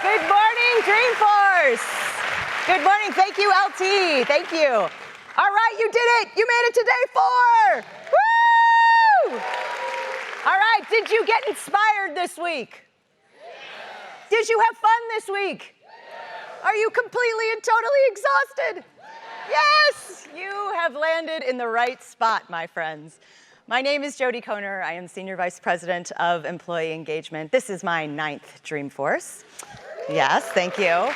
Good morning, Dreamforce. Good morning. Thank you, LT. Thank you. All right, you did it. You made it to day 4. Woo! All right, did you get inspired this week? Did you have fun this week? Are you completely and totally exhausted? Yes, you have landed in the right spot, my friends. My name is Jody Kohner. I am Senior Vice President of Employee Engagement. This is my 9th Dreamforce. Yes, thank you.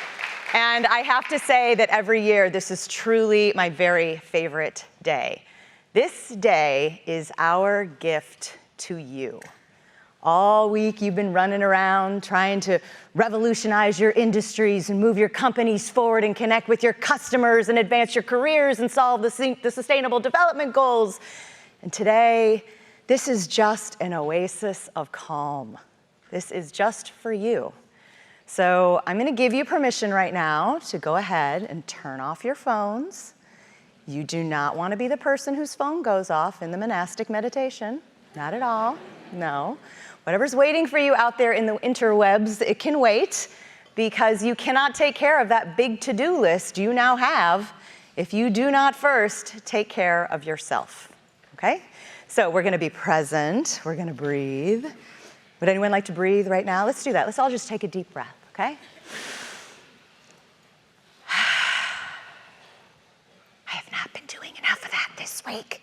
And I have to say that every year, this is truly my very favorite day. This day is our gift to you. All week, you've been running around trying to revolutionize your industries and move your companies forward and connect with your customers and advance your careers and solve the sustainable development goals. And today, this is just an oasis of calm. This is just for you. So I'm going to give you permission right now to go ahead and turn off your phones. You do not want to be the person whose phone goes off in the monastic meditation. Not at all. No. Whatever's waiting for you out there in the interwebs, it can wait, because you cannot take care of that big to-do list you now have if you do not first take care of yourself. Okay? So we're going to be present. We're going to breathe. Would anyone like to breathe right now? Let's do that. Let's all just take a deep breath, okay? I have not been doing enough of that this week.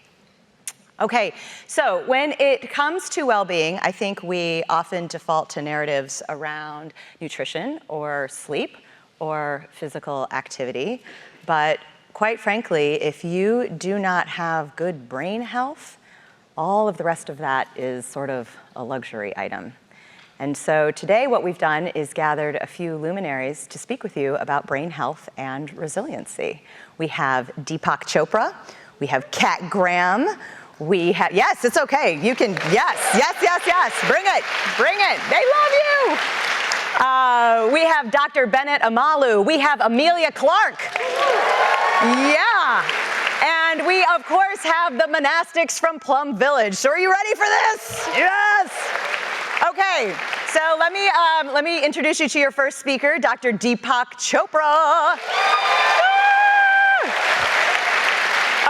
Okay, so when it comes to well-being, I think we often default to narratives around nutrition or sleep or physical activity. But quite frankly, if you do not have good brain health, all of the rest of that is sort of a luxury item. And so today what we've done is gathered a few luminaries to speak with you about brain health and resiliency. We have Deepak Chopra, we have Kat Graham, we have, yes, it's okay, you can, yes, bring it, they love you. We have Dr. Bennett Amalu, we have Amelia Clark. Yeah, and we of course have the monastics from Plum Village. So are you ready for this? Yes. Okay, so let me introduce you to your first speaker, Dr. Deepak Chopra.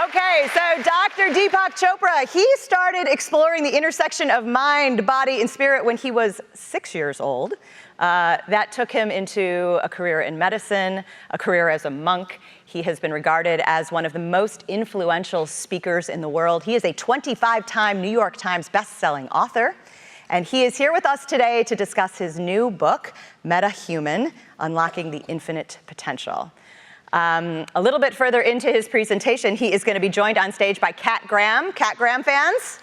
Okay, so Dr. Deepak Chopra, he started exploring the intersection of mind, body, and spirit when he was 6 years old. That took him into a career in medicine, a career as a monk. He has been regarded as one of the most influential speakers in the world. He is a 25-time New York Times best-selling author. And he is here with us today to discuss his new book, Metahuman, Unlocking the Infinite Potential. A little bit further into his presentation, he is going to be joined on stage by Kat Graham. Kat Graham fans?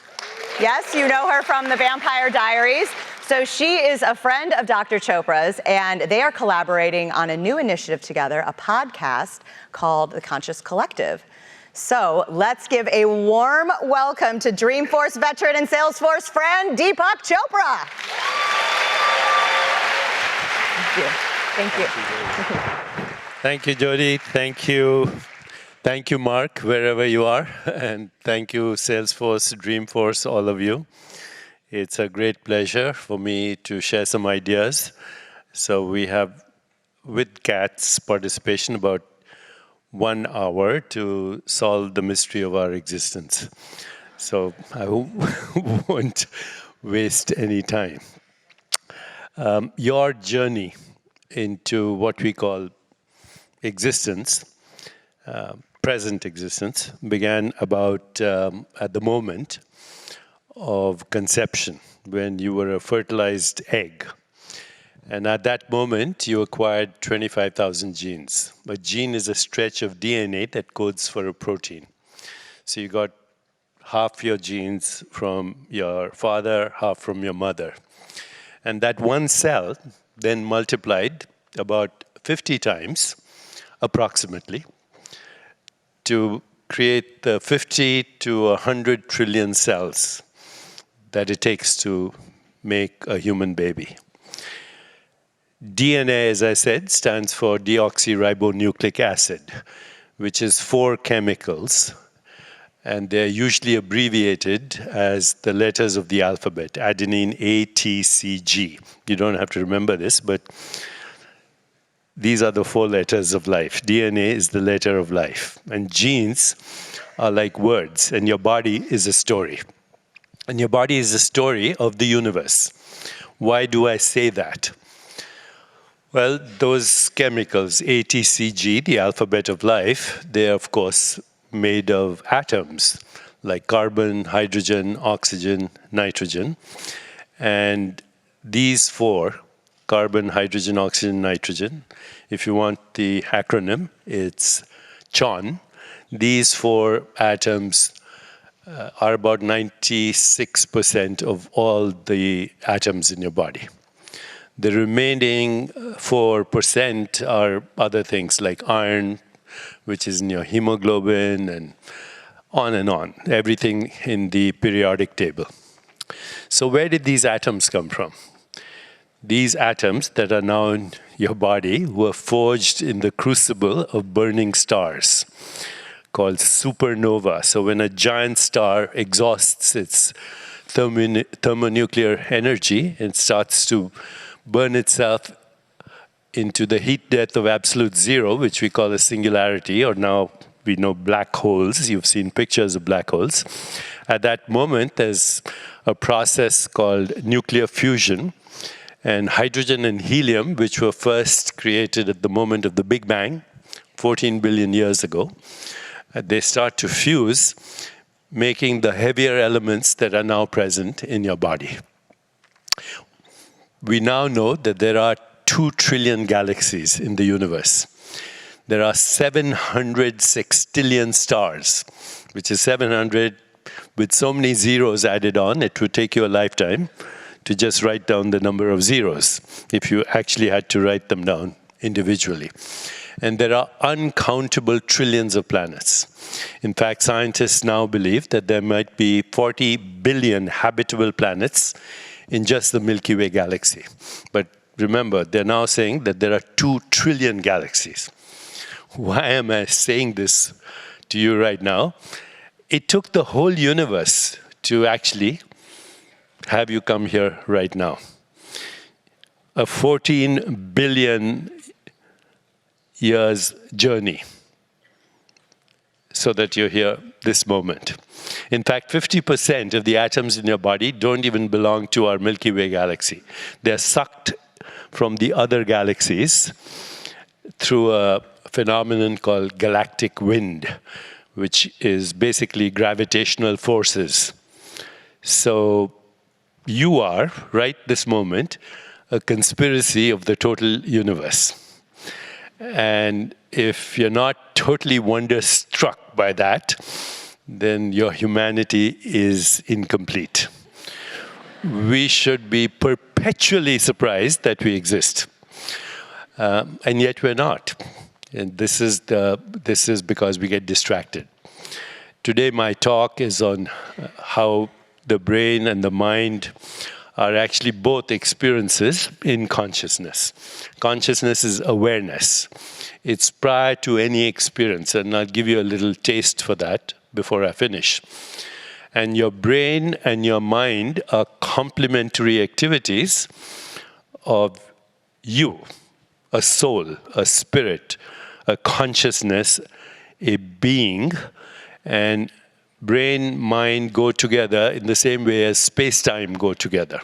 Yes, you know her from The Vampire Diaries. So she is a friend of Dr. Chopra's, and they are collaborating on a new initiative together, a podcast called The Conscious Collective. So let's give a warm welcome to Dreamforce veteran and Salesforce friend, Deepak Chopra. Thank you. Thank you, Jody. Thank you, Mark, wherever you are. And thank you, Salesforce, Dreamforce, all of you. It's a great pleasure for me to share some ideas. So we have, with Kat's participation, about 1 hour to solve the mystery of our existence. So I won't waste any time. Your journey into what we call existence, present existence, began about at the moment of conception, when you were a fertilized egg. And at that moment, you acquired 25,000 genes. A gene is a stretch of DNA that codes for a protein. So you got half your genes from your father, half from your mother. And that one cell then multiplied about 50 times, approximately, to create the 50 to 100 trillion cells that it takes to make a human baby. DNA, as I said, stands for deoxyribonucleic acid, which is 4 chemicals, and they're usually abbreviated as the letters of the alphabet, adenine, A, T, C, G. You don't have to remember this, but these are the 4 letters of life. DNA is the letter of life. And genes are like words, and your body is a story. And your body is a story of the universe. Why do I say that? Well, those chemicals, A, T, C, G, the alphabet of life, they're of course made of atoms, like carbon, hydrogen, oxygen, nitrogen. And these 4, carbon, hydrogen, oxygen, nitrogen, if you want the acronym, it's CHON. These 4 atoms are about 96% of all the atoms in your body. The remaining 4% are other things like iron, which is in your hemoglobin, and on, everything in the periodic table. So where did these atoms come from? These atoms that are now in your body were forged in the crucible of burning stars called supernova. So when a giant star exhausts its thermonuclear energy and starts to burn itself into the heat death of absolute zero, which we call a singularity, or now we know black holes. You've seen pictures of black holes. At that moment, there's a process called nuclear fusion, and hydrogen and helium, which were first created at the moment of the Big Bang, 14 billion years ago, they start to fuse, making the heavier elements that are now present in your body. We now know that there are 2 trillion galaxies in the universe. There are 700 sextillion stars, which is 700 with so many zeros added on, it would take you a lifetime to just write down the number of zeros if you actually had to write them down individually. And there are uncountable trillions of planets. In fact, scientists now believe that there might be 40 billion habitable planets in just the Milky Way galaxy. But remember, they're now saying that there are 2 trillion galaxies. Why am I saying this to you right now? It took the whole universe to actually have you come here right now. A 14 billion years journey so that you're here this moment. In fact, 50% of the atoms in your body don't even belong to our Milky Way galaxy. They're sucked from the other galaxies through a phenomenon called galactic wind, which is basically gravitational forces. So you are, right this moment, a conspiracy of the total universe. And if you're not totally wonderstruck by that, then your humanity is incomplete. We should be perpetually surprised that we exist. And yet we're not. And this is because we get distracted. Today my talk is on how the brain and the mind are actually both experiences in consciousness. Consciousness is awareness. It's prior to any experience, and I'll give you a little taste for that before I finish. And your brain and your mind are complementary activities of you, a soul, a spirit, a consciousness, a being, and brain, mind go together in the same way as space-time go together,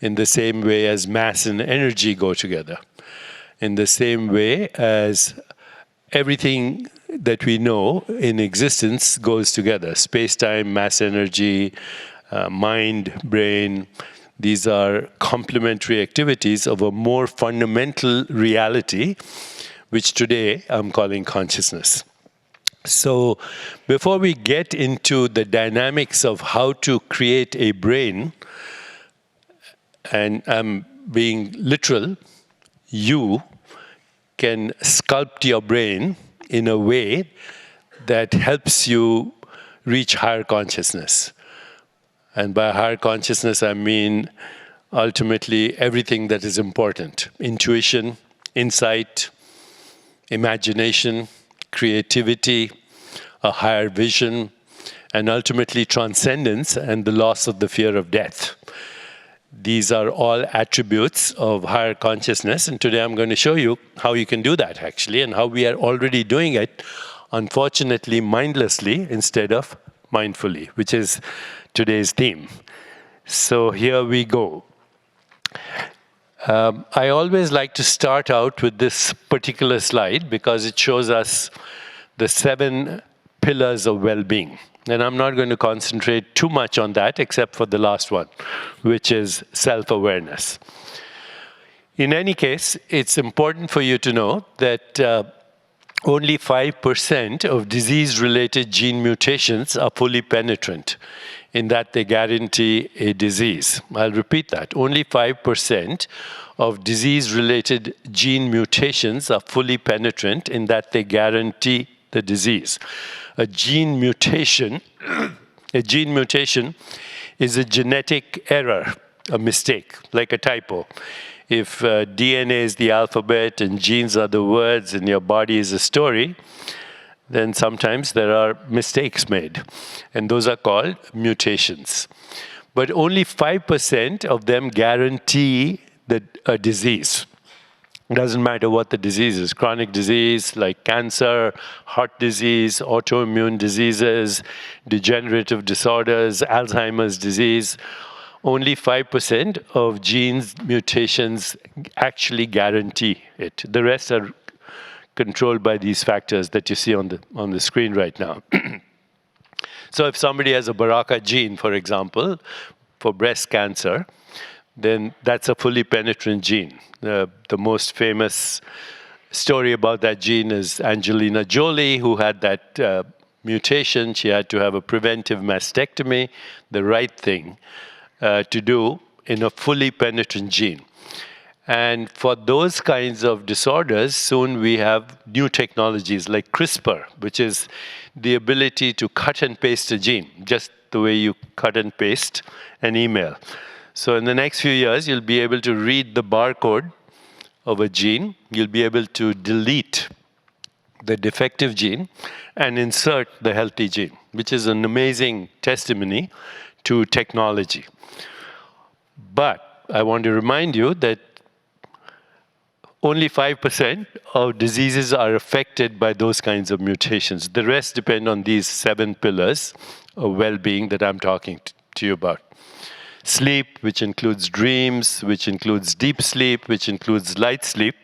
in the same way as mass and energy go together, in the same way as everything that we know in existence goes together. Space-time, mass energy, mind, brain, these are complementary activities of a more fundamental reality, which today I'm calling consciousness. So before we get into the dynamics of how to create a brain, and I'm being literal, you can sculpt your brain in a way that helps you reach higher consciousness. And by higher consciousness, I mean ultimately everything that is important: intuition, insight, imagination, creativity, a higher vision, and ultimately transcendence and the loss of the fear of death. These are all attributes of higher consciousness, and today I'm going to show you how you can do that, actually, and how we are already doing it, unfortunately, mindlessly instead of mindfully, which is today's theme. So here we go. I always like to start out with this particular slide because it shows us the 7 pillars of well-being. And I'm not going to concentrate too much on that except for the last one, which is self-awareness. In any case, it's important for you to know that only 5% of disease-related gene mutations are fully penetrant, in that they guarantee a disease. I'll repeat that. Only 5% of disease-related gene mutations are fully penetrant, in that they guarantee the disease. A gene mutation is a genetic error, a mistake, like a typo. If DNA is the alphabet and genes are the words and your body is a story, then sometimes there are mistakes made. And those are called mutations. But only 5% of them guarantee a disease. It doesn't matter what the disease is, chronic disease like cancer, heart disease, autoimmune diseases, degenerative disorders, Alzheimer's disease. Only 5% of genes mutations actually guarantee it. The rest are controlled by these factors that you see on the screen right now. So if somebody has a BRCA gene, for example, for breast cancer, then that's a fully penetrant gene. The most famous story about that gene is Angelina Jolie, who had that mutation. She had to have a preventive mastectomy, the right thing to do in a fully penetrant gene. And for those kinds of disorders, soon we have new technologies like CRISPR, which is the ability to cut and paste a gene, just the way you cut and paste an email. So in the next few years, you'll be able to read the barcode of a gene. You'll be able to delete the defective gene and insert the healthy gene, which is an amazing testimony to technology. But I want to remind you that only 5% of diseases are affected by those kinds of mutations. The rest depend on these 7 pillars of well-being that I'm talking to you about. Sleep, which includes dreams, which includes deep sleep, which includes light sleep.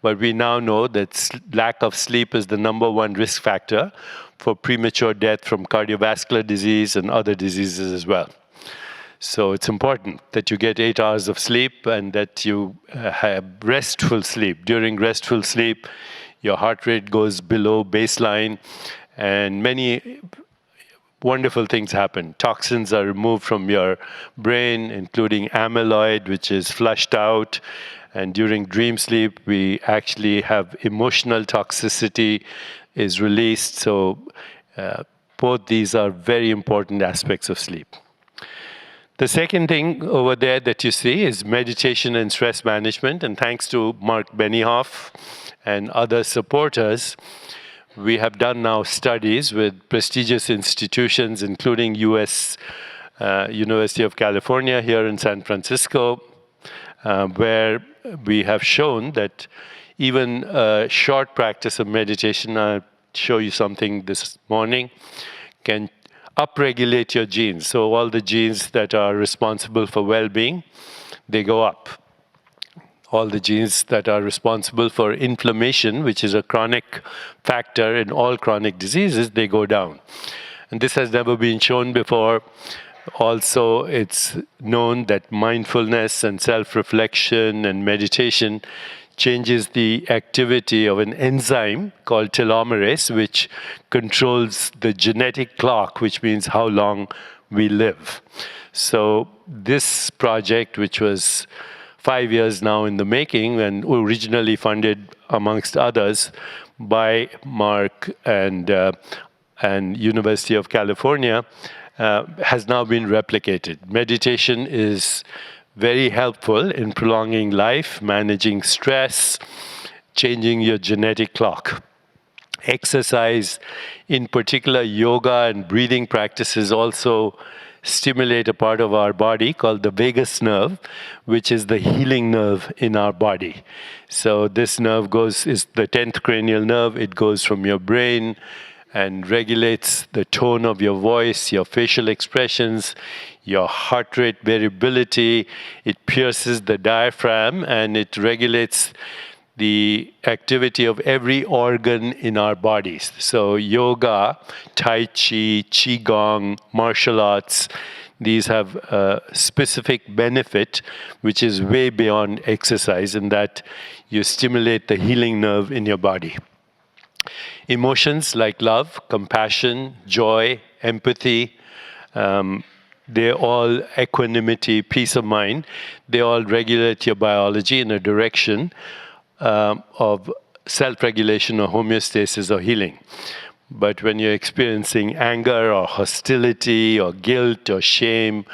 But we now know that lack of sleep is the #1 risk factor for premature death from cardiovascular disease and other diseases as well. So it's important that you get 8 hours of sleep and that you have restful sleep. During restful sleep, your heart rate goes below baseline, and many wonderful things happen. Toxins are removed from your brain, including amyloid, which is flushed out. And during dream sleep, we actually have emotional toxicity is released. So both these are very important aspects of sleep. The second thing over there that you see is meditation and stress management. And thanks to Mark Benioff and other supporters, we have done now studies with prestigious institutions, including University of California here in San Francisco, where we have shown that even a short practice of meditation, I'll show you something this morning, can upregulate your genes. So all the genes that are responsible for well-being, they go up. All the genes that are responsible for inflammation, which is a chronic factor in all chronic diseases, they go down. And this has never been shown before. Also, it's known that mindfulness and self-reflection and meditation changes the activity of an enzyme called telomerase, which controls the genetic clock, which means how long we live. So this project, which was 5 years now in the making and originally funded, amongst others, by Mark and University of California, has now been replicated. Meditation is very helpful in prolonging life, managing stress, changing your genetic clock. Exercise, in particular yoga and breathing practices, also stimulate a part of our body called the vagus nerve, which is the healing nerve in our body. So this nerve is the 10th cranial nerve. It goes from your brain and regulates the tone of your voice, your facial expressions, your heart rate variability. It pierces the diaphragm and it regulates the activity of every organ in our bodies. So yoga, tai chi, qigong, martial arts, these have a specific benefit which is way beyond exercise, in that you stimulate the healing nerve in your body. Emotions like love, compassion, joy, empathy, they're all equanimity, peace of mind. They all regulate your biology in a direction of self-regulation or homeostasis or healing. But when you're experiencing anger or hostility or guilt or shame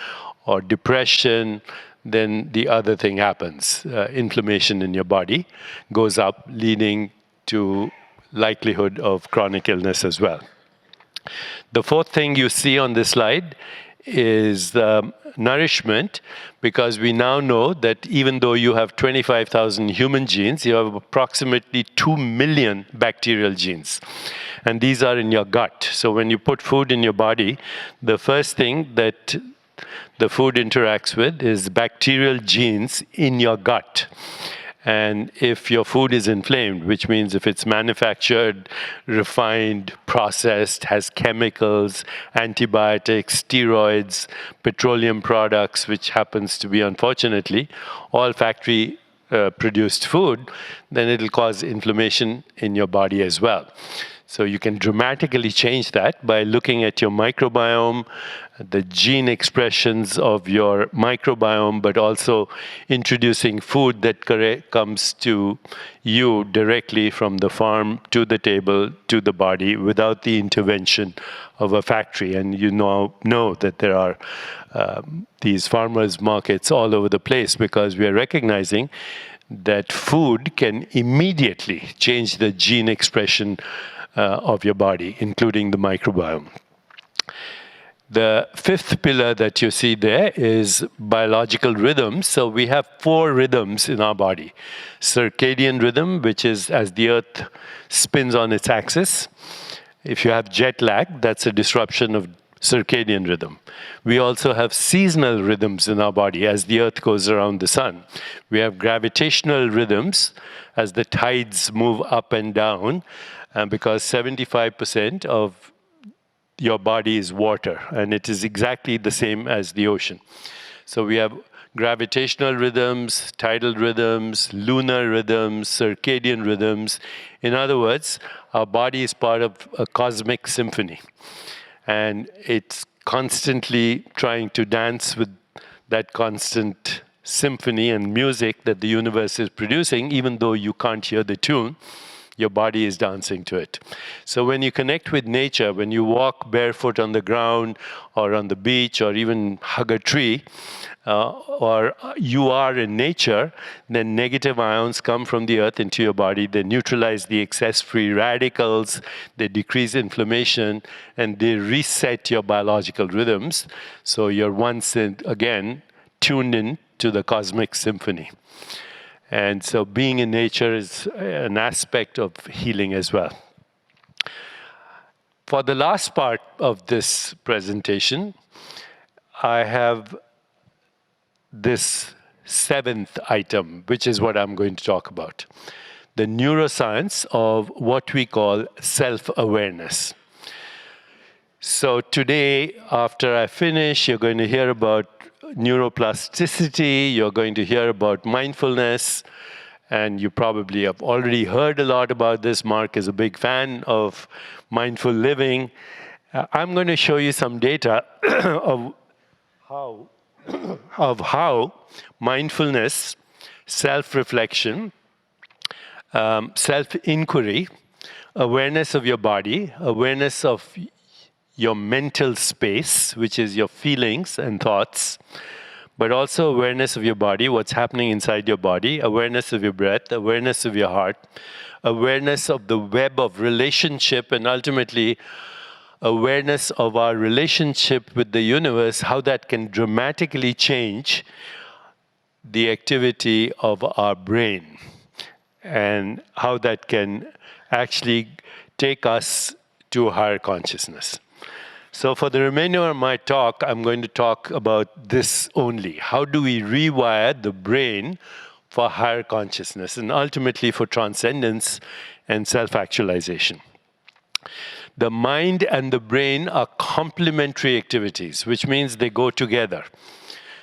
or depression, then the other thing happens. Inflammation in your body goes up, leading to likelihood of chronic illness as well. The fourth thing you see on this slide is nourishment, because we now know that even though you have 25,000 human genes, you have approximately 2 million bacterial genes. And these are in your gut. So when you put food in your body, the first thing that the food interacts with is bacterial genes in your gut. And if your food is inflamed, which means if it's manufactured, refined, processed, has chemicals, antibiotics, steroids, petroleum products, which happens to be, unfortunately, all factory produced food, then it'll cause inflammation in your body as well. So you can dramatically change that by looking at your microbiome, the gene expressions of your microbiome, but also introducing food that comes to you directly from the farm to the table to the body without the intervention of a factory. And you know that there are these farmers' markets all over the place, because we are recognizing that food can immediately change the gene expression of your body, including the microbiome. The fifth pillar that you see there is biological rhythms. So we have 4 rhythms in our body. Circadian rhythm, which is as the earth spins on its axis. If you have jet lag, that's a disruption of circadian rhythm. We also have seasonal rhythms in our body as the earth goes around the sun. We have gravitational rhythms as the tides move up and down, because 75% of your body is water, and it is exactly the same as the ocean. So we have gravitational rhythms, tidal rhythms, lunar rhythms, circadian rhythms. In other words, our body is part of a cosmic symphony, and it's constantly trying to dance with that constant symphony and music that the universe is producing. Even though you can't hear the tune, your body is dancing to it. So when you connect with nature, when you walk barefoot on the ground or on the beach or even hug a tree, or you are in nature, then negative ions come from the earth into your body. They neutralize the excess free radicals, they decrease inflammation, and they reset your biological rhythms. So you're once again tuned in to the cosmic symphony. And so being in nature is an aspect of healing as well. For the last part of this presentation, I have this 7th item, which is what I'm going to talk about. The neuroscience of what we call self-awareness. So today, after I finish, you're going to hear about neuroplasticity, you're going to hear about mindfulness, and you probably have already heard a lot about this. Mark is a big fan of mindful living. I'm going to show you some data of how mindfulness, self-reflection, self-inquiry, awareness of your body, awareness of your mental space, which is your feelings and thoughts, but also awareness of your body, what's happening inside your body, awareness of your breath, awareness of your heart, awareness of the web of relationship, and ultimately awareness of our relationship with the universe, how that can dramatically change the activity of our brain, and how that can actually take us to higher consciousness. So for the remainder of my talk, I'm going to talk about this only. How do we rewire the brain for higher consciousness and ultimately for transcendence and self-actualization? The mind and the brain are complementary activities, which means they go together.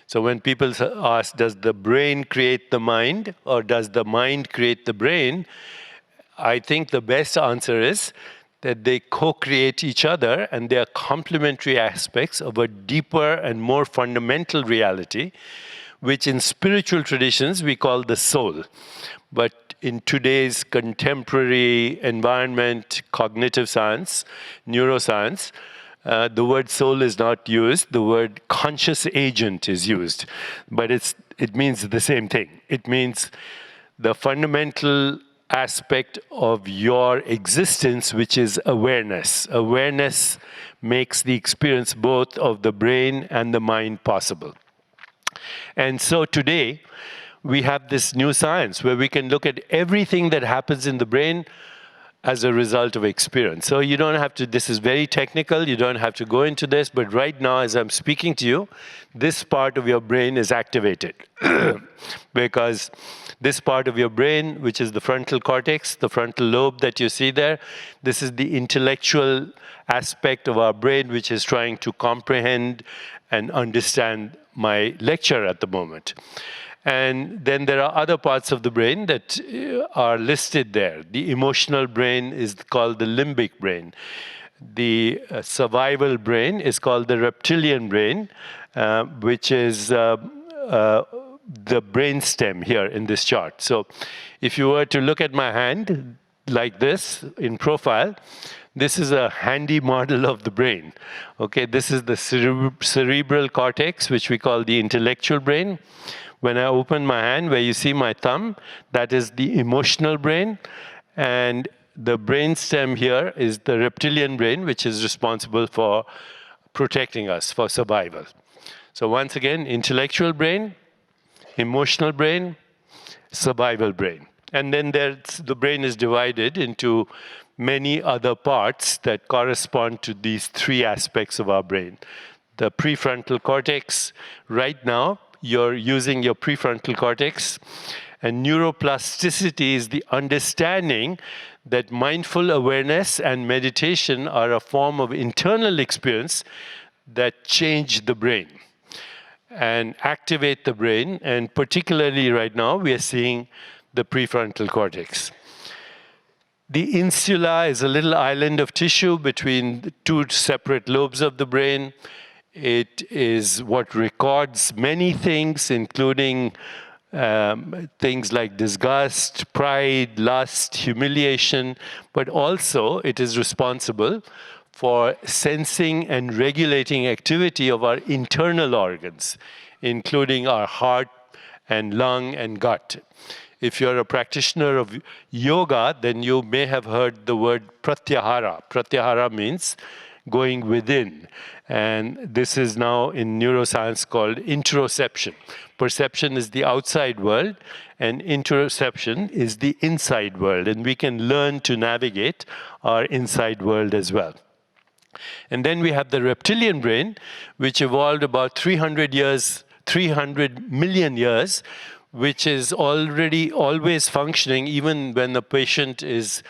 So when people ask, does the brain create the mind or does the mind create the brain? I think the best answer is that they co-create each other, and they are complementary aspects of a deeper and more fundamental reality, which in spiritual traditions we call the soul. But in today's contemporary environment, cognitive science, neuroscience, the word soul is not used. The word conscious agent is used. But it means the same thing. It means the fundamental aspect of your existence, which is awareness. Awareness makes the experience both of the brain and the mind possible. And so today, we have this new science where we can look at everything that happens in the brain as a result of experience. So you don't have to, this is very technical, you don't have to go into this, but right now as I'm speaking to you, this part of your brain is activated. Because this part of your brain, which is the frontal cortex, the frontal lobe that you see there, this is the intellectual aspect of our brain which is trying to comprehend and understand my lecture at the moment. And then there are other parts of the brain that are listed there. The emotional brain is called the limbic brain. The survival brain is called the reptilian brain, which is the brainstem here in this chart. So if you were to look at my hand like this in profile, this is a handy model of the brain. Okay, this is the cerebral cortex, which we call the intellectual brain. When I open my hand, where you see my thumb, that is the emotional brain. And the brainstem here is the reptilian brain, which is responsible for protecting us, for survival. So once again, intellectual brain, emotional brain, survival brain. And then the brain is divided into many other parts that correspond to these three aspects of our brain. The prefrontal cortex, right now, you're using your prefrontal cortex, and neuroplasticity is the understanding that mindful awareness and meditation are a form of internal experience that change the brain and activate the brain, and particularly right now we are seeing the prefrontal cortex. The insula is a little island of tissue between the two separate lobes of the brain. It is what records many things, including things like disgust, pride, lust, humiliation, but also it is responsible for sensing and regulating activity of our internal organs, including our heart and lung and gut. If you're a practitioner of yoga, then you may have heard the word pratyahara. Pratyahara means going within. And this is now in neuroscience called interoception. Perception is the outside world, and interoception is the inside world. And we can learn to navigate our inside world as well. And then we have the reptilian brain, which evolved about 300 million years, which is already always functioning. Even when the patient is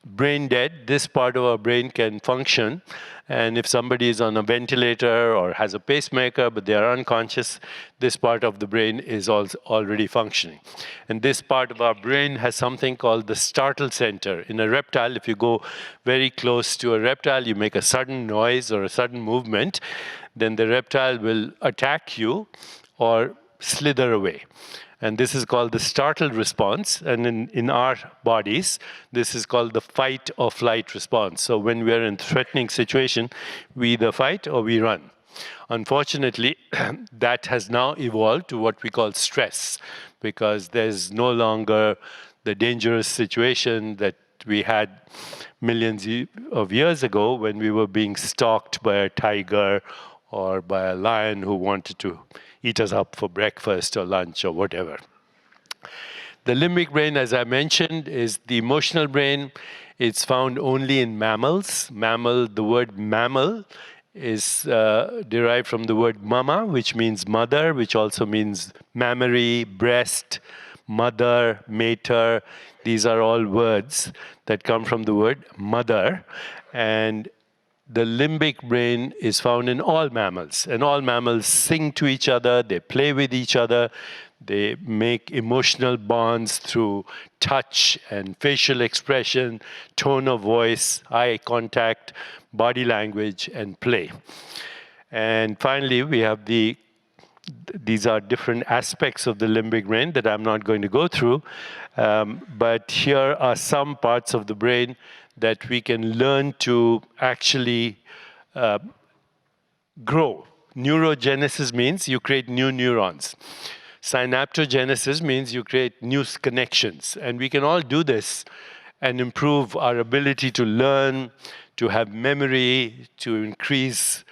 brain dead, this part of our brain can function. And if somebody is on a ventilator or has a pacemaker, but they are unconscious, this part of the brain is also already functioning. And this part of our brain has something called the startle center. In a reptile, if you go very close to a reptile, you make a sudden noise or a sudden movement, then the reptile will attack you or slither away. And this is called the startle response. And in our bodies, this is called the fight or flight response. So when we are in a threatening situation, we either fight or we run. Unfortunately, that has now evolved to what we call stress, because there's no longer the dangerous situation that we had millions of years ago when we were being stalked by a tiger or by a lion who wanted to eat us up for breakfast or lunch or whatever. The limbic brain, as I mentioned, is the emotional brain. It's found only in mammals. The word mammal is derived from the word mama, which means mother, which also means mammary, breast, mother, mater. These are all words that come from the word mother. And the limbic brain is found in all mammals. And all mammals sing to each other, they play with each other, they make emotional bonds through touch and facial expression, tone of voice, eye contact, body language, and play. And finally, we have these are different aspects of the limbic brain that I'm not going to go through, but here are some parts of the brain that we can learn to actually grow. Neurogenesis means you create new neurons. Synaptogenesis means you create new connections. And we can all do this and improve our ability to learn, to have memory, to increase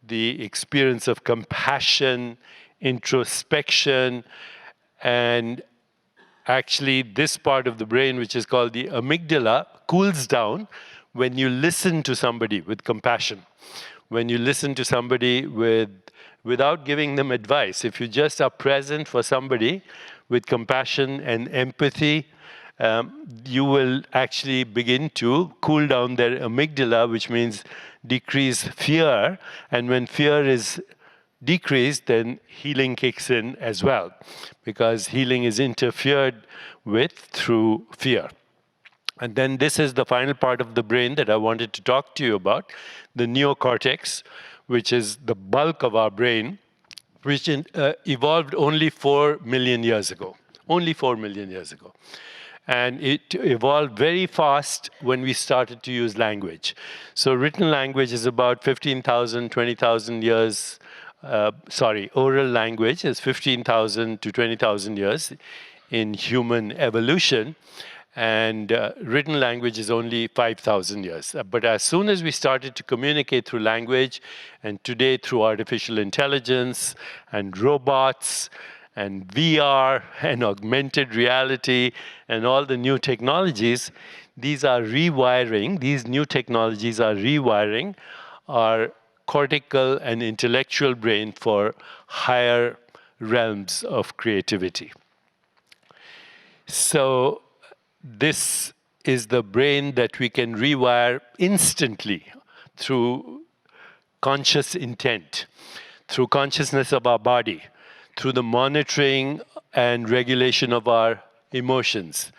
the experience of compassion, introspection, and actually this part of the brain, which is called the amygdala, cools down when you listen to somebody with compassion, when you listen to somebody without giving them advice. If you just are present for somebody with compassion and empathy, you will actually begin to cool down their amygdala, which means decrease fear. And when fear is decreased, then healing kicks in as well, because healing is interfered with through fear. And then this is the final part of the brain that I wanted to talk to you about, the neocortex, which is the bulk of our brain, which evolved only 4 million years ago. Only 4 million years ago. And it evolved very fast when we started to use language. So written language is about 15,000, 20,000 years. Oral language is 15,000 to 20,000 years in human evolution. And written language is only 5,000 years. But as soon as we started to communicate through language, and today through artificial intelligence and robots and VR and augmented reality and all the new technologies, these new technologies are rewiring our cortical and intellectual brain for higher realms of creativity. So this is the brain that we can rewire instantly through conscious intent, through consciousness of our body, through the monitoring and regulation of our emotions,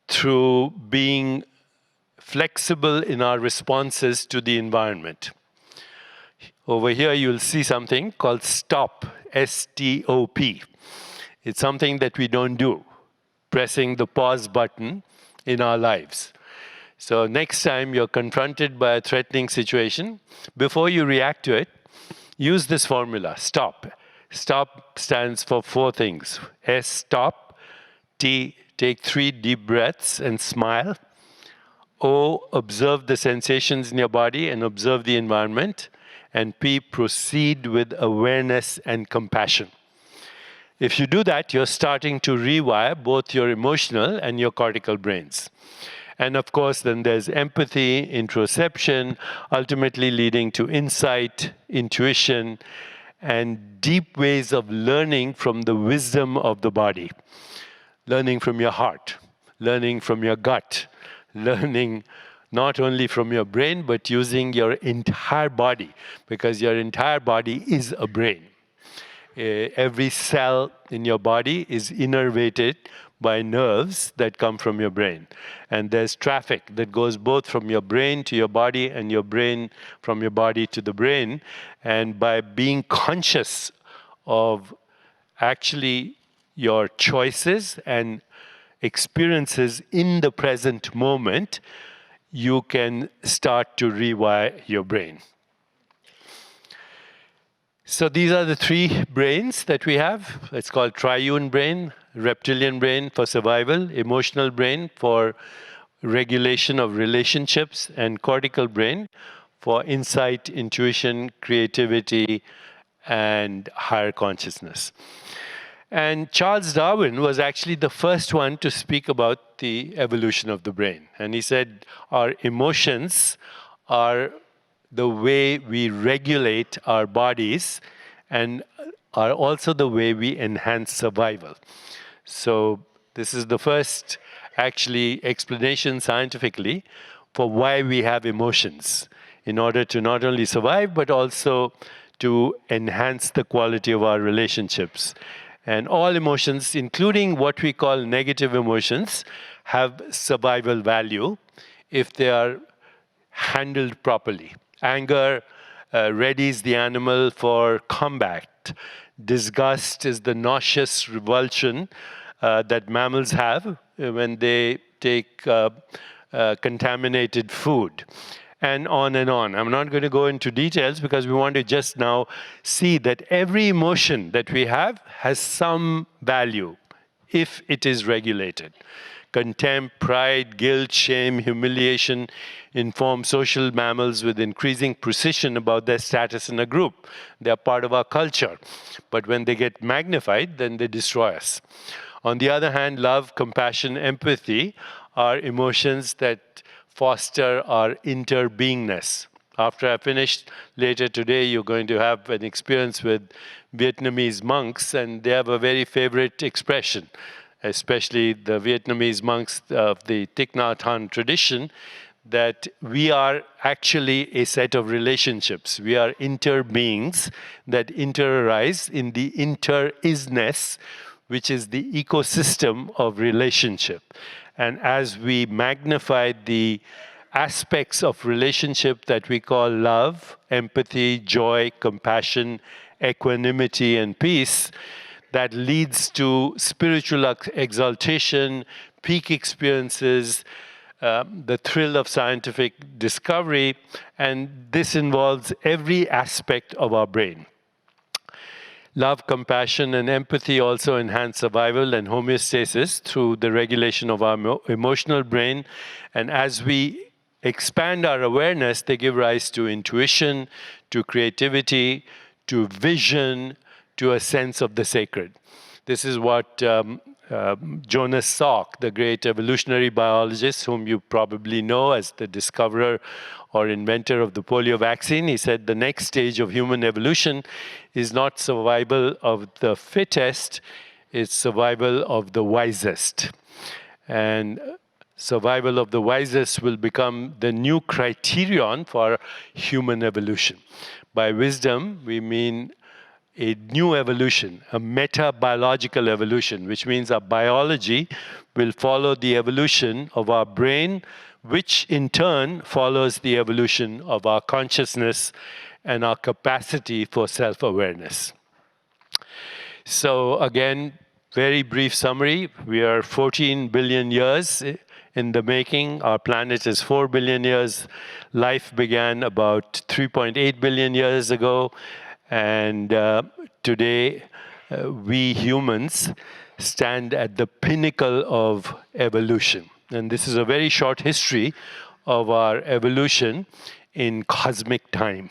through being flexible in our responses to the environment. Over here, you'll see something called STOP, S-T-O-P. It's something that we don't do, pressing the pause button in our lives. So next time you're confronted by a threatening situation, before you react to it, use this formula, STOP. STOP stands for 4 things. S, stop. T, take 3 deep breaths and smile. O, observe the sensations in your body and observe the environment. And P, proceed with awareness and compassion. If you do that, you're starting to rewire both your emotional and your cortical brains. And of course, then there's empathy, interoception, ultimately leading to insight, intuition, and deep ways of learning from the wisdom of the body. Learning from your heart, learning from your gut, learning not only from your brain, but using your entire body, because your entire body is a brain. Every cell in your body is innervated by nerves that come from your brain. And there's traffic that goes both from your brain to your body and your brain from your body to the brain. And by being conscious of actually your choices and experiences in the present moment, you can start to rewire your brain. So these are the 3 brains that we have. It's called triune brain, reptilian brain for survival, emotional brain for regulation of relationships, and cortical brain for insight, intuition, creativity, and higher consciousness. And Charles Darwin was actually the first one to speak about the evolution of the brain. And he said our emotions are the way we regulate our bodies and are also the way we enhance survival. So this is the first actually explanation scientifically for why we have emotions, in order to not only survive but also to enhance the quality of our relationships. And all emotions, including what we call negative emotions, have survival value if they are handled properly. Anger readies the animal for combat. Disgust is the nauseous revulsion that mammals have when they take contaminated food. And on and on. I'm not going to go into details because we want to just now see that every emotion that we have has some value if it is regulated. Contempt, pride, guilt, shame, humiliation inform social mammals with increasing precision about their status in a group. They are part of our culture. But when they get magnified, then they destroy us. On the other hand, love, compassion, empathy are emotions that foster our interbeingness. After I finish later today, you're going to have an experience with Vietnamese monks, and they have a very favorite expression, especially the Vietnamese monks of the Thich Nhat Hanh tradition, that we are actually a set of relationships. We are interbeings that interarise in the inter-isness, which is the ecosystem of relationship. And as we magnify the aspects of relationship that we call love, empathy, joy, compassion, equanimity, and peace, that leads to spiritual exaltation, peak experiences, the thrill of scientific discovery, and this involves every aspect of our brain. Love, compassion, and empathy also enhance survival and homeostasis through the regulation of our emotional brain. And as we expand our awareness, they give rise to intuition, to creativity, to vision, to a sense of the sacred. This is what Jonas Salk, the great evolutionary biologist, whom you probably know as the discoverer or inventor of the polio vaccine, he said the next stage of human evolution is not survival of the fittest, it's survival of the wisest. And survival of the wisest will become the new criterion for human evolution. By wisdom, we mean a new evolution, a meta-biological evolution, which means our biology will follow the evolution of our brain, which in turn follows the evolution of our consciousness and our capacity for self-awareness. So again, very brief summary. We are 14 billion years in the making. Our planet is 4 billion years. Life began about 3.8 billion years ago. And today, we humans stand at the pinnacle of evolution. And this is a very short history of our evolution in cosmic time.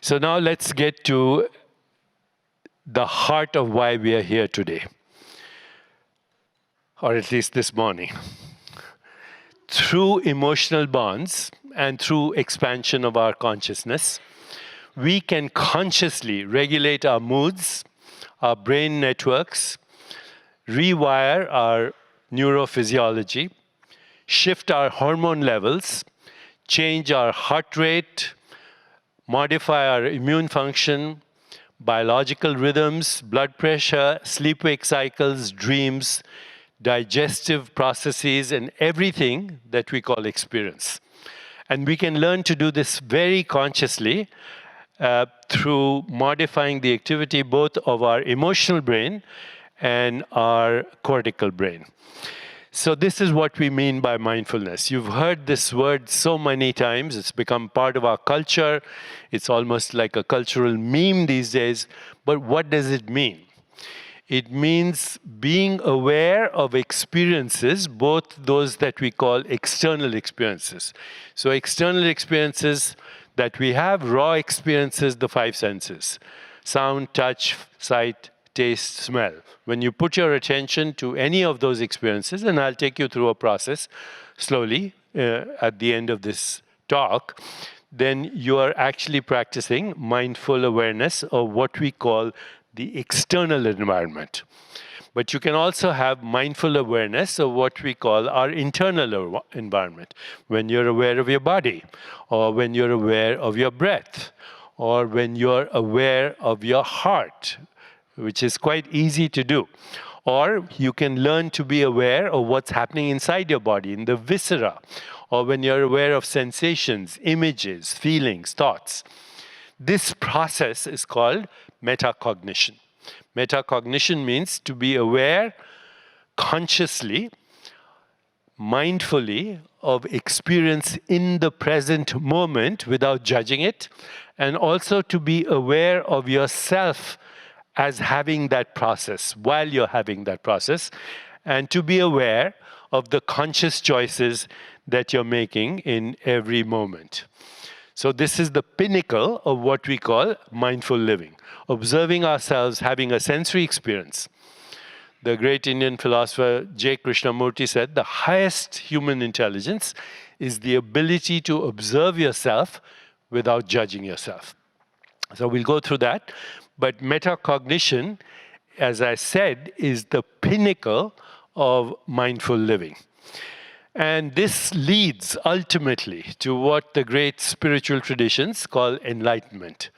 So now let's get to the heart of why we are here today, or at least this morning. Through emotional bonds and through expansion of our consciousness, we can consciously regulate our moods, our brain networks, rewire our neurophysiology, shift our hormone levels, change our heart rate, modify our immune function, biological rhythms, blood pressure, sleep-wake cycles, dreams, digestive processes, and everything that we call experience. And we can learn to do this very consciously through modifying the activity both of our emotional brain and our cortical brain. So this is what we mean by mindfulness. You've heard this word so many times. It's become part of our culture. It's almost like a cultural meme these days. But what does it mean? It means being aware of experiences, both those that we call external experiences. So external experiences that we have, raw experiences, the five senses: sound, touch, sight, taste, smell. When you put your attention to any of those experiences, and I'll take you through a process slowly at the end of this talk, then you are actually practicing mindful awareness of what we call the external environment. But you can also have mindful awareness of what we call our internal environment, when you're aware of your body, or when you're aware of your breath, or when you're aware of your heart, which is quite easy to do. Or you can learn to be aware of what's happening inside your body, in the viscera, or when you're aware of sensations, images, feelings, thoughts. This process is called metacognition. Metacognition means to be aware consciously, mindfully of experience in the present moment without judging it, and also to be aware of yourself as having that process while you're having that process, and to be aware of the conscious choices that you're making in every moment. So this is the pinnacle of what we call mindful living, observing ourselves having a sensory experience. The great Indian philosopher J. Krishnamurti said, the highest human intelligence is the ability to observe yourself without judging yourself. So we'll go through that. But metacognition, as I said, is the pinnacle of mindful living. And this leads ultimately to what the great spiritual traditions call enlightenment.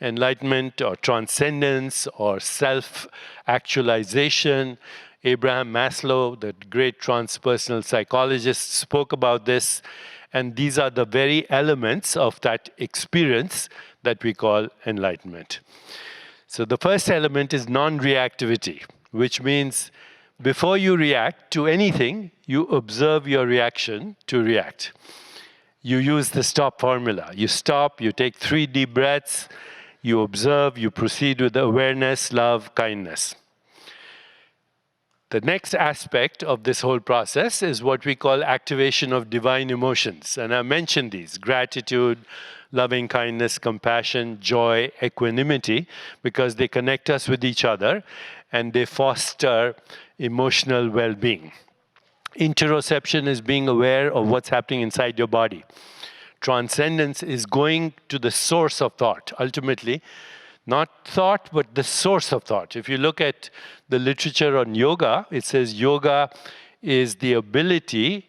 Enlightenment or transcendence or self-actualization. Abraham Maslow, the great transpersonal psychologist, spoke about this. And these are the very elements of that experience that we call enlightenment. So the first element is non-reactivity, which means before you react to anything, you observe your reaction to react. You use the stop formula. You stop, you take 3 deep breaths, you observe, you proceed with awareness, love, kindness. The next aspect of this whole process is what we call activation of divine emotions. And I mentioned these: gratitude, loving kindness, compassion, joy, equanimity, because they connect us with each other and they foster emotional well-being. Interoception is being aware of what's happening inside your body. Transcendence is going to the source of thought, ultimately. Not thought, but the source of thought. If you look at the literature on yoga, it says yoga is the ability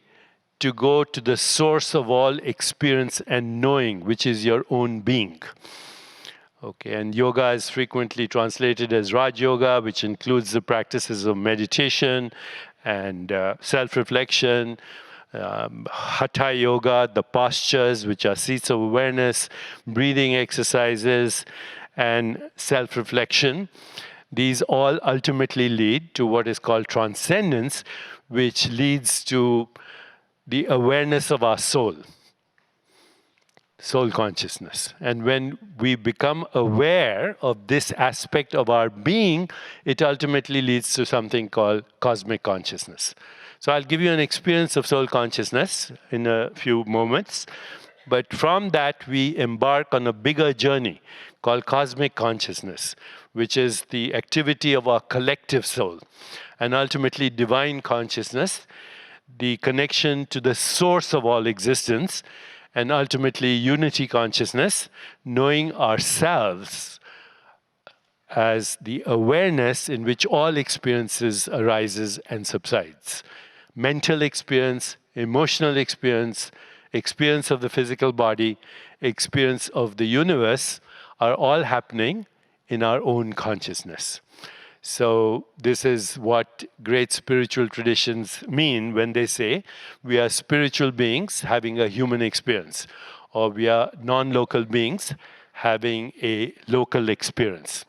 to go to the source of all experience and knowing, which is your own being. Okay, and yoga is frequently translated as Raj Yoga, which includes the practices of meditation and self-reflection, Hatha Yoga, the postures, which are seats of awareness, breathing exercises, and self-reflection. These all ultimately lead to what is called transcendence, which leads to the awareness of our soul. Soul consciousness. And when we become aware of this aspect of our being, it ultimately leads to something called cosmic consciousness. So I'll give you an experience of soul consciousness in a few moments. But from that, we embark on a bigger journey called cosmic consciousness, which is the activity of our collective soul, and ultimately divine consciousness, the connection to the source of all existence, and ultimately unity consciousness, knowing ourselves as the awareness in which all experiences arises and subsides. Mental experience, emotional experience, experience of the physical body, experience of the universe are all happening in our own consciousness. So this is what great spiritual traditions mean when they say we are spiritual beings having a human experience, or we are non-local beings having a local experience.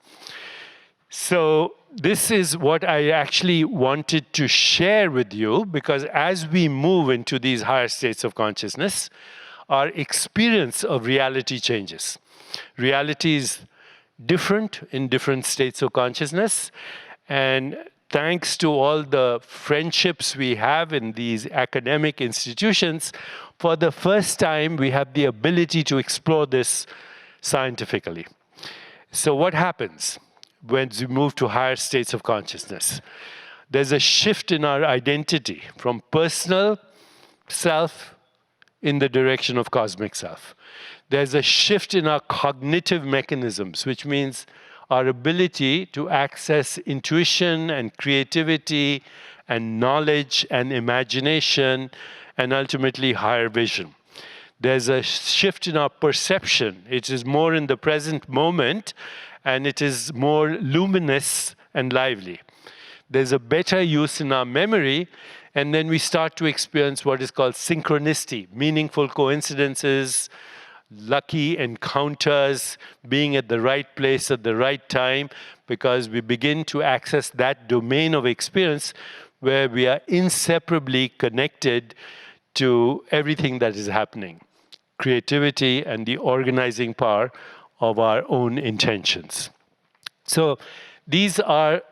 So this is what I actually wanted to share with you, because as we move into these higher states of consciousness, our experience of reality changes. Reality is different in different states of consciousness, And thanks to all the friendships we have in these academic institutions, for the first time, we have the ability to explore this scientifically. So what happens when we move to higher states of consciousness? There's a shift in our identity from personal self in the direction of cosmic self. There's a shift in our cognitive mechanisms, which means our ability to access intuition and creativity and knowledge and imagination and ultimately higher vision. There's a shift in our perception. It is more in the present moment, and it is more luminous and lively. There's a better use in our memory, and then we start to experience what is called synchronicity, meaningful coincidences, lucky encounters, being at the right place at the right time, because we begin to access that domain of experience where we are inseparably connected to everything that is happening, creativity and the organizing power of our own intentions. So these are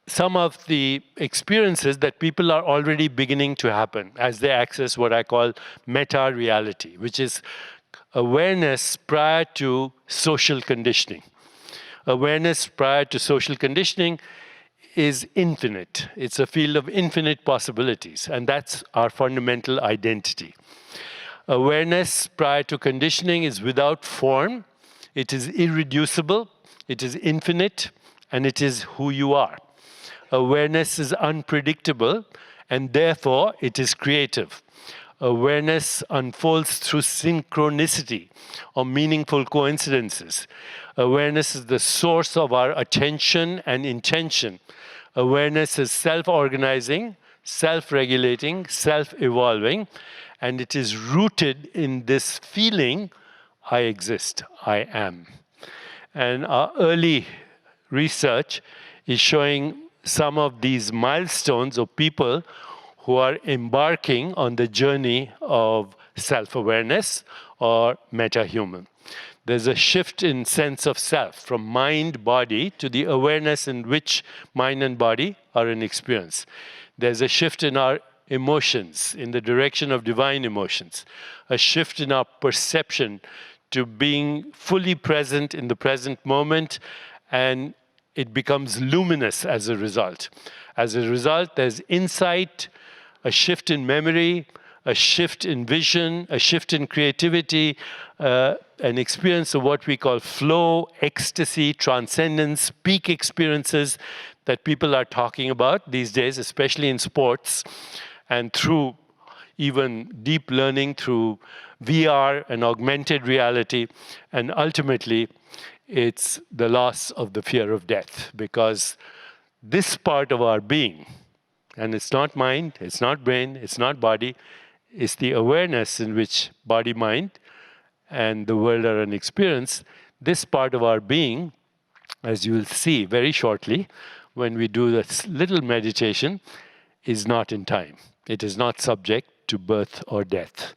some of the experiences that people are already beginning to happen as they access what I call meta-reality, which is awareness prior to social conditioning. Awareness prior to social conditioning is infinite. It's a field of infinite possibilities, and that's our fundamental identity. Awareness prior to conditioning is without form, it is irreducible, it is infinite, and it is who you are. Awareness is unpredictable, and therefore it is creative. Awareness unfolds through synchronicity or meaningful coincidences. Awareness is the source of our attention and intention. Awareness is self-organizing, self-regulating, self-evolving, and it is rooted in this feeling, I exist, I am. And our early research is showing some of these milestones of people who are embarking on the journey of self-awareness or metahuman. There's a shift in sense of self from mind-body to the awareness in which mind and body are in experience. There's a shift in our emotions in the direction of divine emotions, a shift in our perception to being fully present in the present moment, and it becomes luminous as a result. As a result, there's insight, a shift in memory, a shift in vision, a shift in creativity, an experience of what we call flow, ecstasy, transcendence, peak experiences that people are talking about these days, especially in sports, and through even deep learning through VR and augmented reality, and ultimately, it's the loss of the fear of death, because this part of our being, and it's not mind, it's not brain, it's not body, it's the awareness in which body, mind, and the world are an experience. This part of our being, as you will see very shortly, when we do this little meditation, is not in time. It is not subject to birth or death.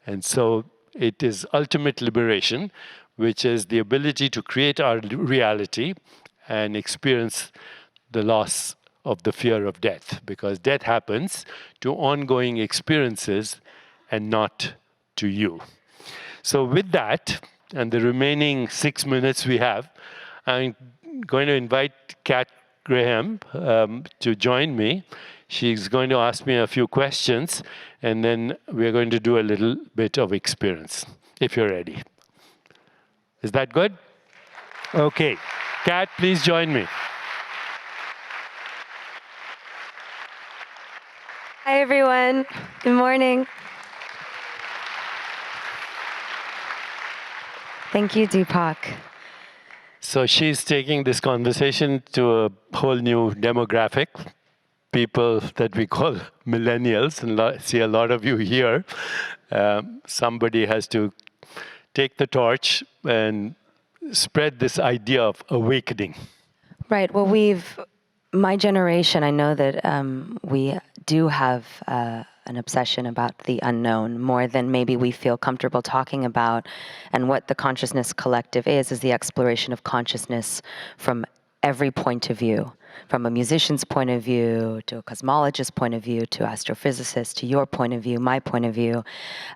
And so it is ultimate liberation, which is the ability to create our reality and experience the loss of the fear of death, because death happens to ongoing experiences and not to you. So with that, and the remaining 6 minutes we have, I'm going to invite Kat Graham to join me. She's going to ask me a few questions, and then we're going to do a little bit of experience, if you're ready. Is that good? Okay. Kat, please join me. Hi, everyone. Good morning. Thank you, Deepak. So she's taking this conversation to a whole new demographic, people that we call millennials, and I see a lot of you here. Somebody has to take the torch and spread this idea of awakening. Right. Well, my generation, I know that we do have an obsession about the unknown more than maybe we feel comfortable talking about. And what the Consciousness Collective is the exploration of consciousness from every point of view. from a musician's point of view, to a cosmologist's point of view, to astrophysicist, to your point of view, my point of view.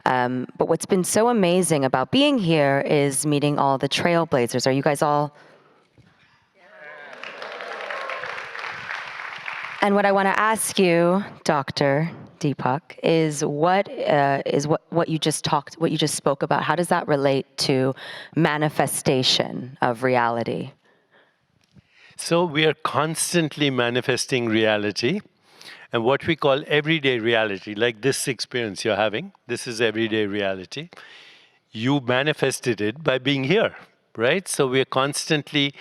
But what's been so amazing about being here is meeting all the trailblazers. Are you guys all? And what I want to ask you, Dr. Deepak, is what you just spoke about. How does that relate to manifestation of reality? So we are constantly manifesting reality, and what we call everyday reality, like this experience you're having, this is everyday reality. You manifested it by being here, right? So we are constantly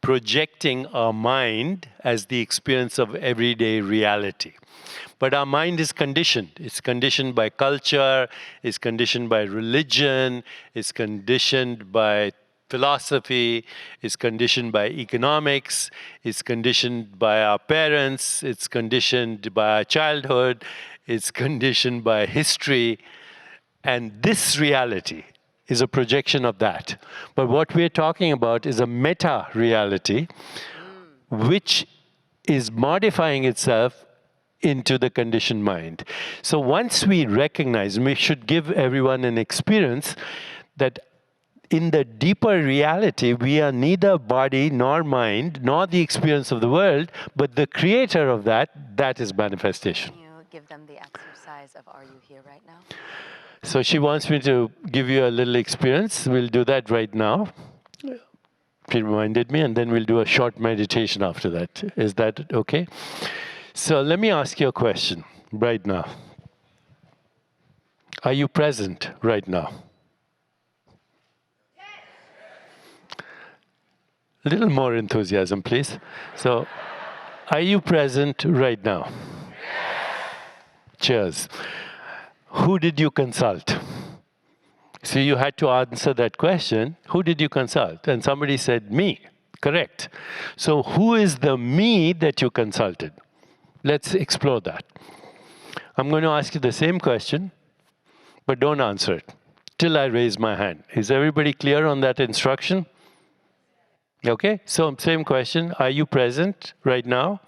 projecting our mind as the experience of everyday reality. But our mind is conditioned. It's conditioned by culture, it's conditioned by religion, it's conditioned by philosophy, it's conditioned by economics, it's conditioned by our parents, it's conditioned by our childhood, it's conditioned by history. And this reality is a projection of that. But what we're talking about is a meta-reality, which is modifying itself into the conditioned mind. So once we recognize, and we should give everyone an experience that in the deeper reality, we are neither body nor mind, nor the experience of the world, but the creator of that is manifestation. Can you give them the exercise of Are You Here Right Now? So she wants me to give you a little experience. We'll do that right now. She reminded me, and then we'll do a short meditation after that. Is that okay? So let me ask you a question right now. Are you present right now? A little more enthusiasm, please. So, are you present right now? Cheers. Who did you consult? So you had to answer that question. Who did you consult? And somebody said, me. Correct. So who is the me that you consulted? Let's explore that. I'm going to ask you the same question, but don't answer it till I raise my hand. Is everybody clear on that instruction? Okay, so same question. Are you present right now?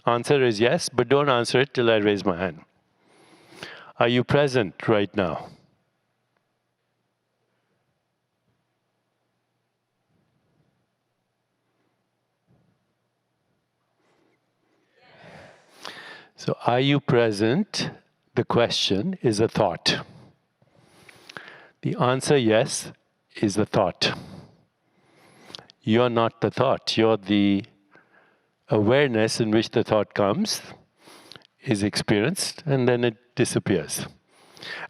Answer is yes, but don't answer it till I raise my hand. Are you present right now? So, are you present? The question is a thought. The answer, yes, is a thought. You're not the thought. You're the awareness in which the thought comes, is experienced, and then it disappears.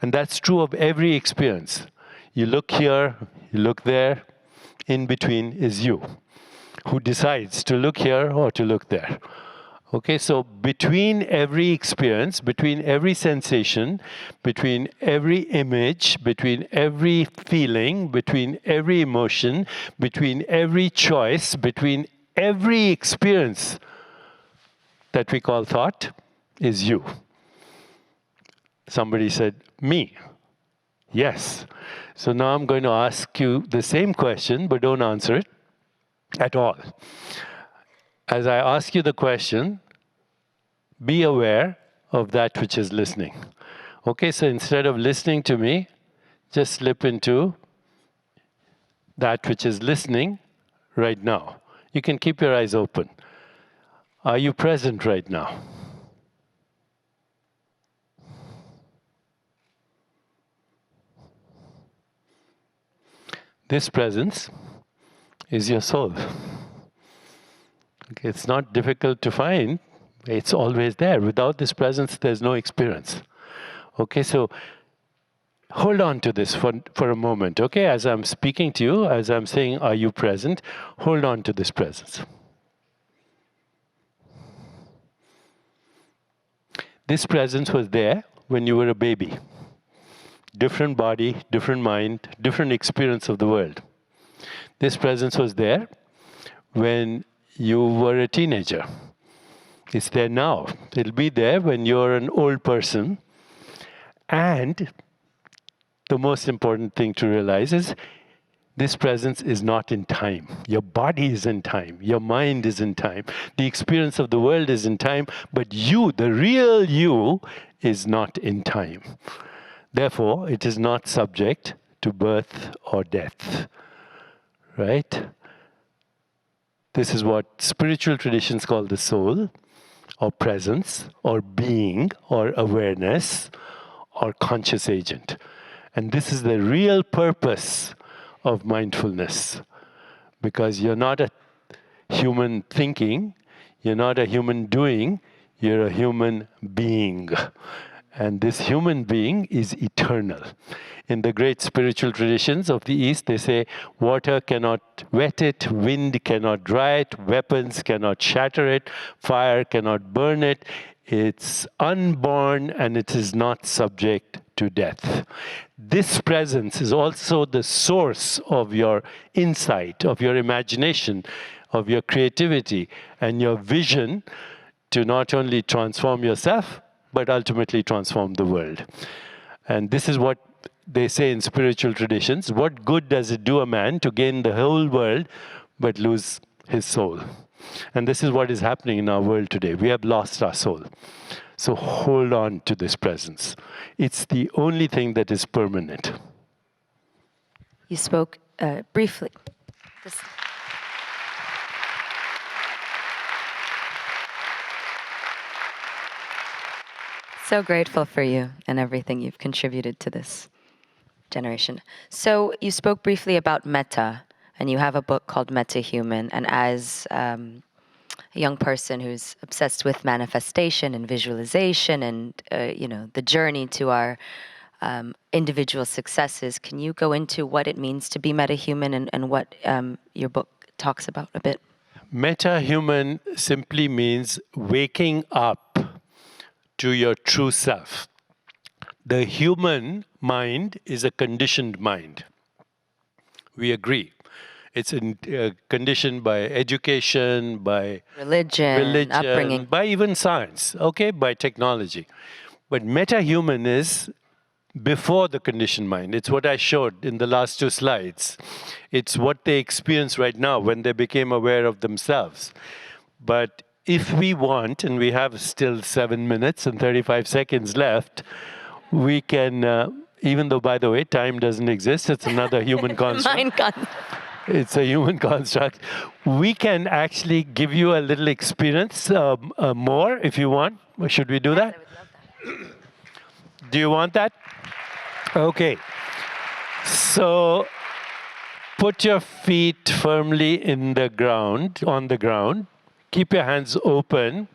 And that's true of every experience. You look here, you look there, in between is you, who decides to look here or to look there. Okay, so between every experience, between every sensation, between every image, between every feeling, between every emotion, between every choice, between every experience that we call thought is you. Somebody said, me. Yes. So now I'm going to ask you the same question, but don't answer it at all. As I ask you the question, be aware of that which is listening. Okay, so instead of listening to me, just slip into that which is listening right now. You can keep your eyes open. Are you present right now? This presence is your soul. Okay, it's not difficult to find. It's always there. Without this presence, there's no experience. Okay, so hold on to this for a moment. Okay, as I'm speaking to you, as I'm saying, are you present? Hold on to this presence. This presence was there when you were a baby. Different body, different mind, different experience of the world. This presence was there when you were a teenager. It's there now. It'll be there when you're an old person. And the most important thing to realize is This presence is not in time. Your body is in time. Your mind is in time. The experience of the world is in time. But you, the real you, is not in time. Therefore, it is not subject to birth or death. Right? This is what spiritual traditions call the soul, or presence, or being, or awareness, or conscious agent. And this is the real purpose of mindfulness. Because you're not a human thinking, you're not a human doing, you're a human being. And this human being is eternal. In the great spiritual traditions of the East, they say, water cannot wet it, wind cannot dry it, weapons cannot shatter it, fire cannot burn it. It's unborn and it is not subject to death. This presence is also the source of your insight, of your imagination, of your creativity, and your vision to not only transform yourself, but ultimately transform the world. And this is what they say in spiritual traditions. What good does it do a man to gain the whole world but lose his soul? And this is what is happening in our world today. We have lost our soul. So hold on to this presence. It's the only thing that is permanent. You spoke briefly. So grateful for you and everything you've contributed to this generation. So you spoke briefly about metta, and you have a book called Metahuman. And as a young person who's obsessed with manifestation and visualization and the journey to our individual successes, can you go into what it means to be metahuman and what your book talks about a bit? Metahuman simply means waking up to your true self. The human mind is a conditioned mind. We agree. It's conditioned by education, by religion, upbringing, by even science, okay, by technology. But metahuman is before the conditioned mind. It's what I showed in the last 2 slides. It's what they experience right now when they became aware of themselves. But if we want, and we have still 7 minutes and 35 seconds left, we can, even though, by the way, time doesn't exist, it's another human construct. It's a human construct. We can actually give you a little experience more if you want. Should we do that? Yes, I would love that. Do you want that? Okay. So put your feet firmly in the ground, on the ground. Keep your hands open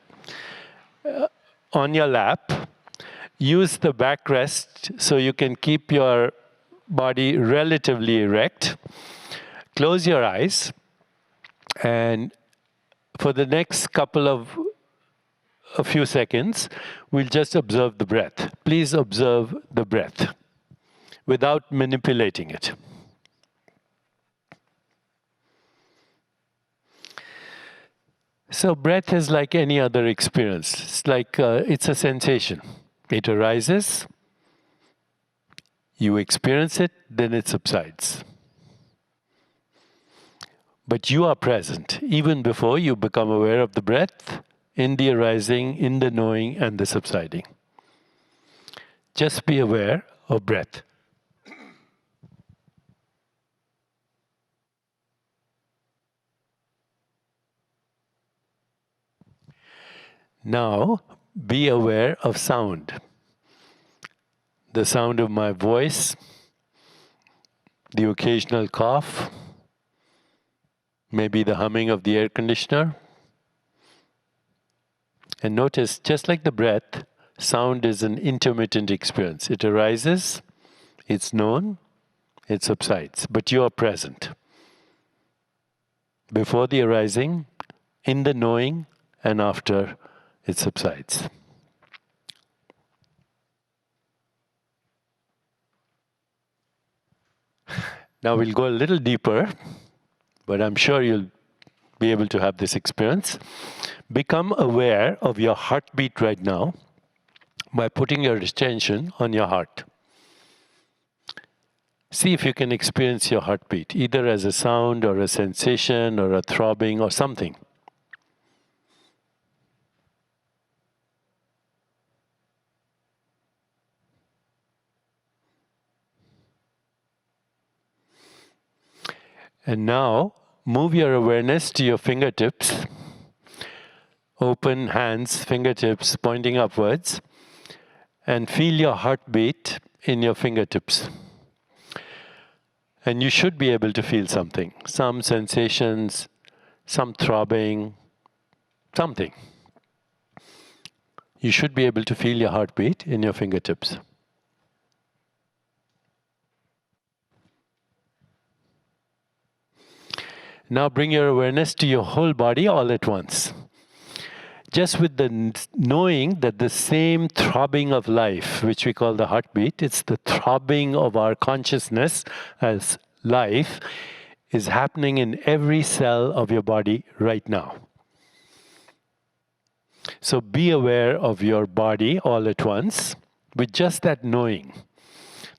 on your lap. Use the backrest so you can keep your body relatively erect. Close your eyes. And for the next a few seconds, we'll just observe the breath. Please observe the breath without manipulating it. So breath is like any other experience. It's like, it's a sensation. It arises, you experience it, then it subsides. But you are present, even before you become aware of the breath, in the arising, in the knowing, and the subsiding. Just be aware of breath. Now, be aware of sound. The sound of my voice, the occasional cough, maybe the humming of the air conditioner. And notice, just like the breath, sound is an intermittent experience. It arises, it's known, it subsides, but you are present. Before the arising, in the knowing, and after it subsides. Now we'll go a little deeper, but I'm sure you'll be able to have this experience. Become aware of your heartbeat right now by putting your attention on your heart. see if you can experience your heartbeat, either as a sound or a sensation or a throbbing or something. And now, move your awareness to your fingertips. Open hands, fingertips pointing upwards. And feel your heartbeat in your fingertips. And you should be able to feel something. Some sensations, some throbbing, something. You should be able to feel your heartbeat in your fingertips. Now bring your awareness to your whole body all at once. Just with the knowing that the same throbbing of life, which we call the heartbeat, it's the throbbing of our consciousness as life, is happening in every cell of your body right now. So be aware of your body all at once with just that knowing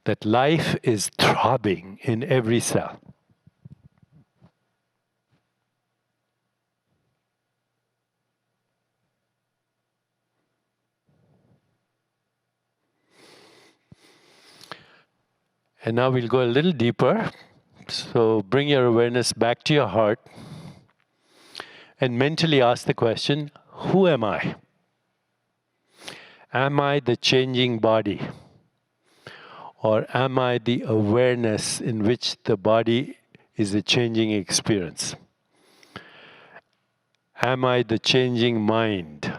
that life is throbbing in every cell. And now we'll go a little deeper. So bring your awareness back to your heart and mentally ask the question, who am I? Am I the changing body? Or am I the awareness in which the body is a changing experience? Am I the changing mind?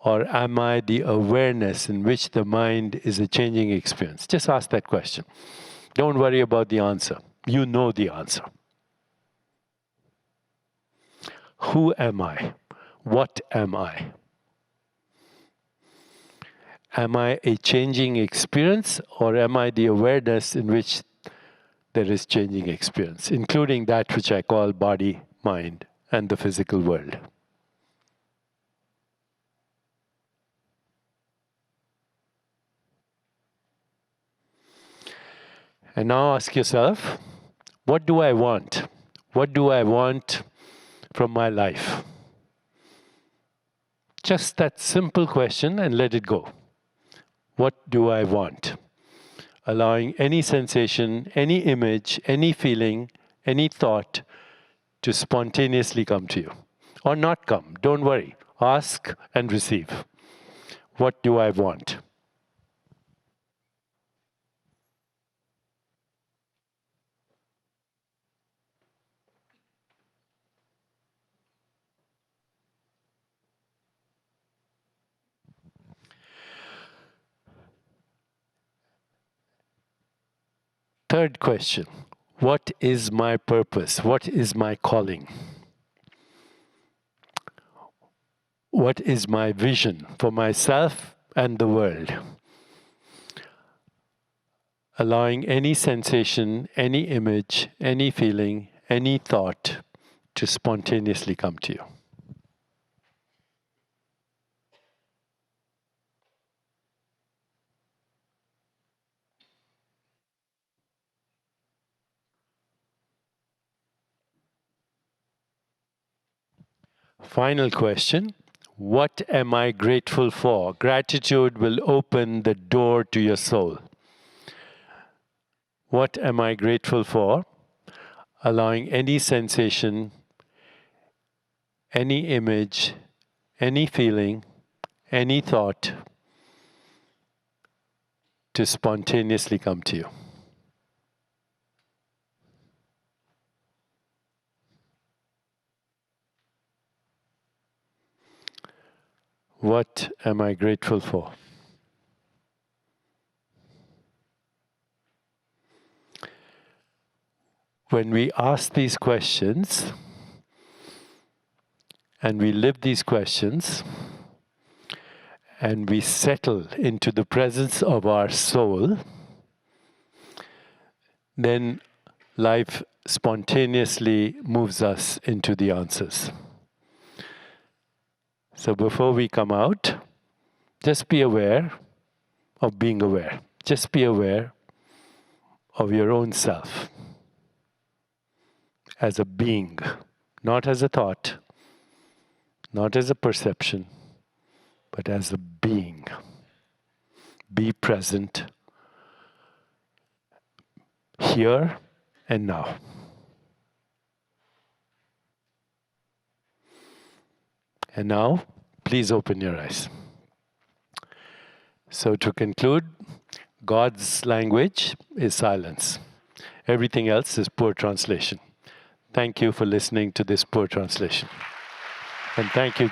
Or am I the awareness in which the mind is a changing experience? Just ask that question. Don't worry about the answer. You know the answer. Who am I? What am I? Am I a changing experience, or am I the awareness in which there is changing experience, including that which I call body, mind, and the physical world? And now ask yourself, what do I want? What do I want from my life? Just that simple question and let it go. What do I want? Allowing any sensation, any image, any feeling, any thought to spontaneously come to you. Or not come, don't worry. Ask and receive. What do I want? Third question, what is my purpose? What is my calling? What is my vision for myself and the world? Allowing any sensation, any image, any feeling, any thought to spontaneously come to you. Final question, what am I grateful for? Gratitude will open the door to your soul. What am I grateful for? Allowing any sensation, any image, any feeling, any thought to spontaneously come to you. What am I grateful for? When we ask these questions and we live these questions and we settle into the presence of our soul, then life spontaneously moves us into the answers. So before we come out, just be aware of being aware. Just be aware of your own self as a being, not as a thought, not as a perception, but as a being. Be present here and now. And now, please open your eyes. So to conclude, God's language is silence. Everything else is poor translation. Thank you for listening to this poor translation. And thank you.